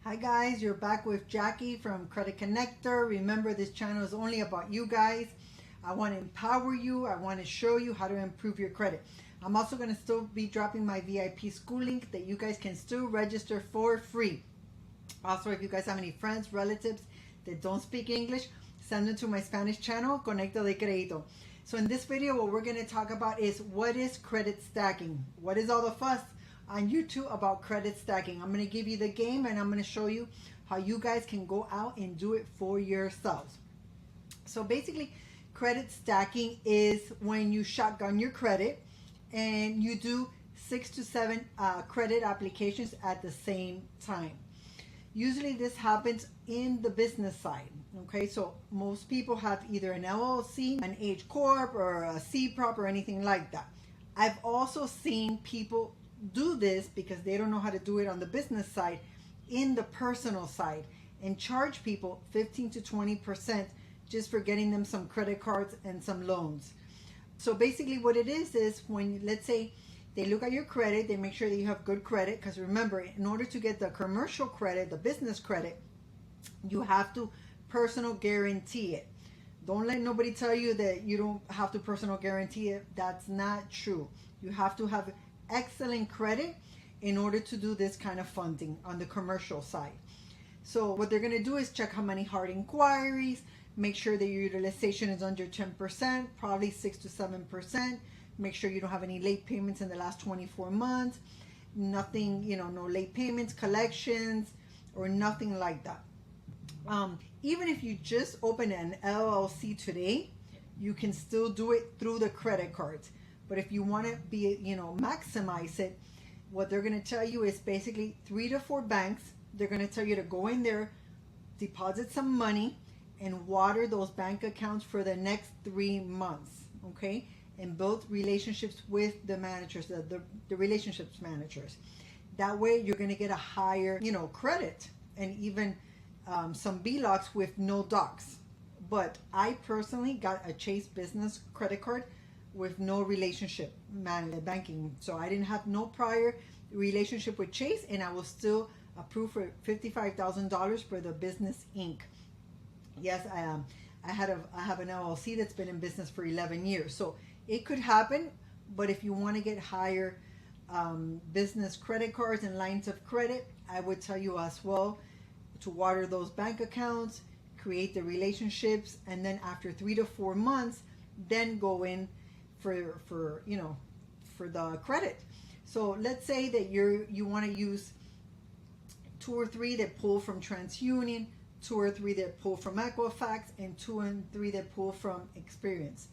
Hi guys, you're back with Jackie from Credit Connector. Remember, this channel is only about you guys. I want to empower you. I want to show you how to improve your credit. I'm also going to still be dropping my VIP SKOOL link that you guys can still register for free. Also, if you guys have any friends, relatives that don't speak English, send them to my Spanish channel, Conecta de Crédito. So in this video, what we're going to talk about is what is credit stacking? What is all the fuss on YouTube about credit stacking? I'm going to give you the game and I'm going to show you how you guys can go out and do it for yourselves. So basically, credit stacking is when you shotgun your credit and you do 6 to 7 credit applications at the same time. Usually this happens in the business side. Okay, so most people have either an LLC, an H Corp, or a C Prop, or anything like that. I've also seen people do this because they don't know how to do it on the business side, in the personal side, and charge people 15 to 20% just for getting them some credit cards and some loans. So basically what it is when, let's say, they look at your credit, they make sure that you have good credit, because remember, in order to get the commercial credit, the business credit, you have to personal guarantee it. Don't let nobody tell you that you don't have to personal guarantee it. That's not true. You have to have excellent credit in order to do this kind of funding on the commercial side. So what they're going to do is check how many hard inquiries, make sure that your utilization is under 10%, probably 6 to 7%. Make sure you don't have any late payments in the last 24 months. Nothing, no late payments, collections, or nothing like that. Even if you just open an LLC today, you can still do it through the credit cards. But if you want to be, maximize it, what they're going to tell you is basically 3 to 4 banks. They're going to tell you to go in there, deposit some money, and water those bank accounts for the next 3 months, okay? And build relationships with the managers, the relationships managers. That way you're going to get a higher, credit, and even some BLOCs with no docs. But I personally got a Chase business credit card with no relationship banking. So I didn't have no prior relationship with Chase, and I was still approved for $55,000 for the business Inc. Yes, I have an LLC that's been in business for 11 years. So it could happen, but if you want to get higher business credit cards and lines of credit, I would tell you as well to water those bank accounts, create the relationships, and then after 3 to 4 months, then go in for the credit. So let's say that you want to use 2 or 3 that pull from TransUnion, 2 or 3 that pull from Equifax, and 2 and 3 that pull from Experience.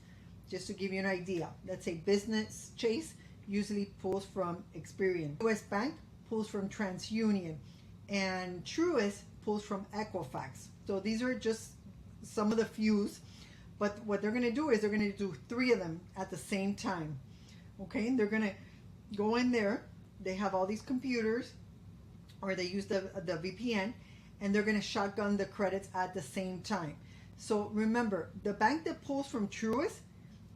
Just to give you an idea, let's say Business Chase usually pulls from Experience. US Bank pulls from TransUnion, and Truist pulls from Equifax. So these are just some of the fews, but what they're going to do is they're going to do 3 of them at the same time. Okay, they're going to go in there. They have all these computers, or they use the VPN, and they're going to shotgun the credits at the same time. So remember, the bank that pulls from Truist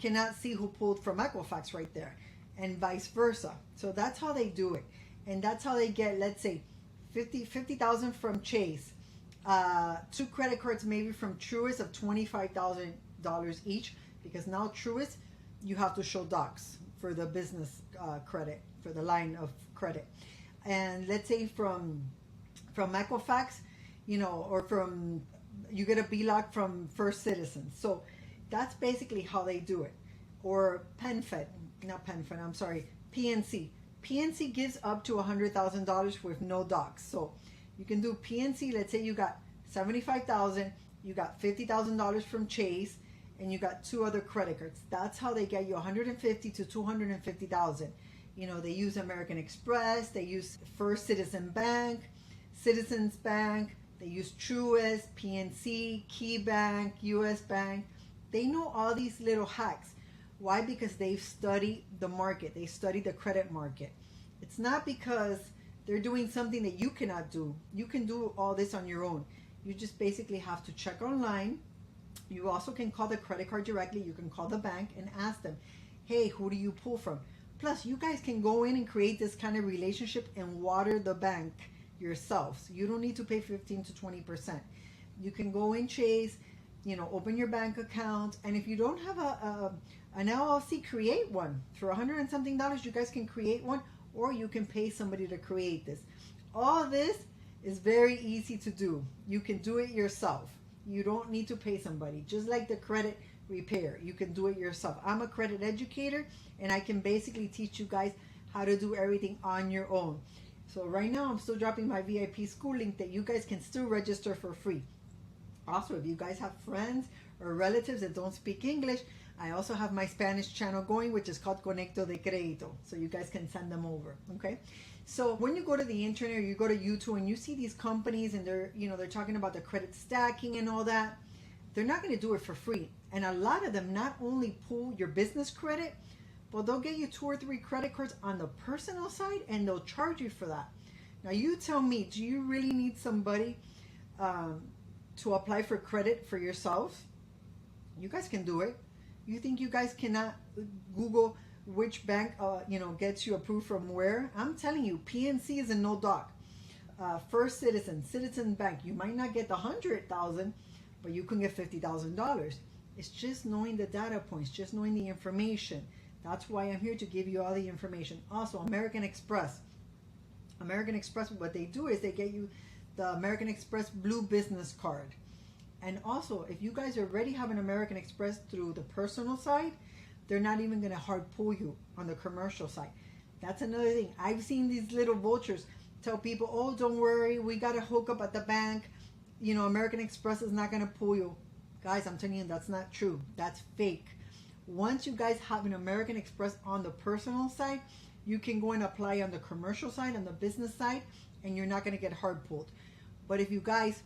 cannot see who pulled from Equifax right there, and vice versa. So that's how they do it, and that's how they get, let's say, $50,000 from Chase, 2 credit cards maybe from Truist of $25,000 each, because now Truist, you have to show docs for the business credit, for the line of credit. And let's say from Equifax, or from, you get a BLOC from First Citizens. So that's basically how they do it. Or PNC. PNC gives up to $100,000 with no docs. So you can do PNC. Let's say you got $75,000, you got $50,000 from Chase, and you got 2 other credit cards. That's how they get you $150,000 to $250,000. They use American Express, they use First Citizen Bank, Citizens Bank, they use Truist, PNC, Key Bank, US Bank. They know all these little hacks. Why? Because they've studied the market. They studied the credit market. It's not because they're doing something that you cannot do. You can do all this on your own. You just basically have to check online. You also can call the credit card directly. You can call the bank and ask them, hey, who do you pull from? Plus, you guys can go in and create this kind of relationship and water the bank yourselves. You don't need to pay 15 to 20%. You can go in Chase, open your bank account, and if you don't have an LLC, create one. For $100 and something, you guys can create one, or you can pay somebody to create this. All this is very easy to do. You can do it yourself. You don't need to pay somebody. Just like the credit repair, you can do it yourself. I'm a credit educator, and I can basically teach you guys how to do everything on your own. So right now I'm still dropping my VIP school link that you guys can still register for free. Also, if you guys have friends or relatives that don't speak English, I also have my Spanish channel going, which is called Conecto de Crédito. So you guys can send them over, okay? So when you go to the internet or you go to YouTube and you see these companies and they're talking about the credit stacking and all that, they're not going to do it for free. And a lot of them not only pull your business credit, but they'll get you 2 or 3 credit cards on the personal side, and they'll charge you for that. Now you tell me, do you really need somebody to apply for credit for yourself? You guys can do it. You think you guys cannot Google which bank gets you approved from where? I'm telling you, PNC is a no doc. First Citizen Bank, you might not get the 100,000, but you can get $50,000. It's just knowing the data points, just knowing the information. That's why I'm here to give you all the information. Also, American Express, what they do is they get you the American Express Blue Business Card. And also, if you guys already have an American Express through the personal side, they're not even going to hard pull you on the commercial side. That's another thing. I've seen these little vultures tell people, oh, don't worry, we got to hook up at the bank. American Express is not going to pull you. Guys, I'm telling you, that's not true. That's fake. Once you guys have an American Express on the personal side, you can go and apply on the commercial side, on the business side, and you're not going to get hard pulled. But if you guys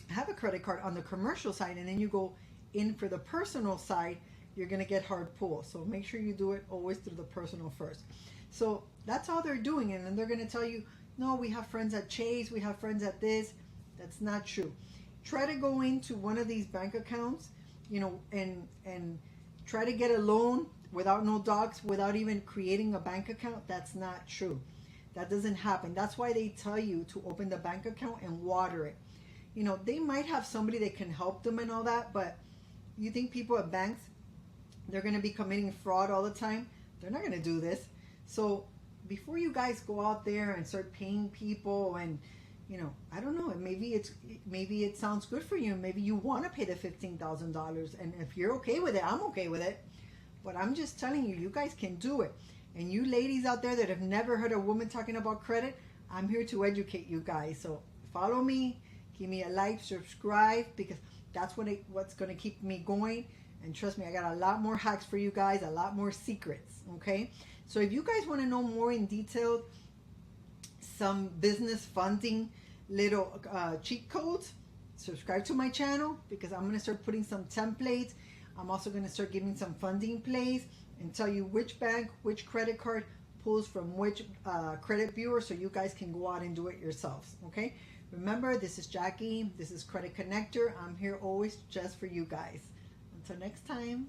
have a credit card on the commercial side and then you go in for the personal side, you're going to get hard pull. So make sure you do it always through the personal first. So that's all they're doing. And then they're going to tell you, no, we have friends at Chase, we have friends at this. That's not true. Try to go into one of these bank accounts, and try to get a loan without no docs, without even creating a bank account. That's not true. That doesn't happen. That's why they tell you to open the bank account and water it. They might have somebody that can help them and all that, but you think people at banks, they're going to be committing fraud all the time? They're not going to do this. So before you guys go out there and start paying people, and I don't know, maybe it sounds good for you. Maybe you want to pay the $15,000, and if you're okay with it, I'm okay with it. But I'm just telling you, you guys can do it. And you ladies out there that have never heard a woman talking about credit, I'm here to educate you guys. So follow me, give me a like, subscribe, because that's what's going to keep me going. And trust me, I got a lot more hacks for you guys, a lot more secrets, okay? So if you guys want to know more in detail, some business funding little cheat codes, subscribe to my channel, because I'm going to start putting some templates. I'm also going to start giving some funding plays and tell you which bank, which credit card pulls from which credit bureau, so you guys can go out and do it yourselves, okay? Remember, this is Jackie. This is Credit Connector. I'm here always just for you guys. Until next time.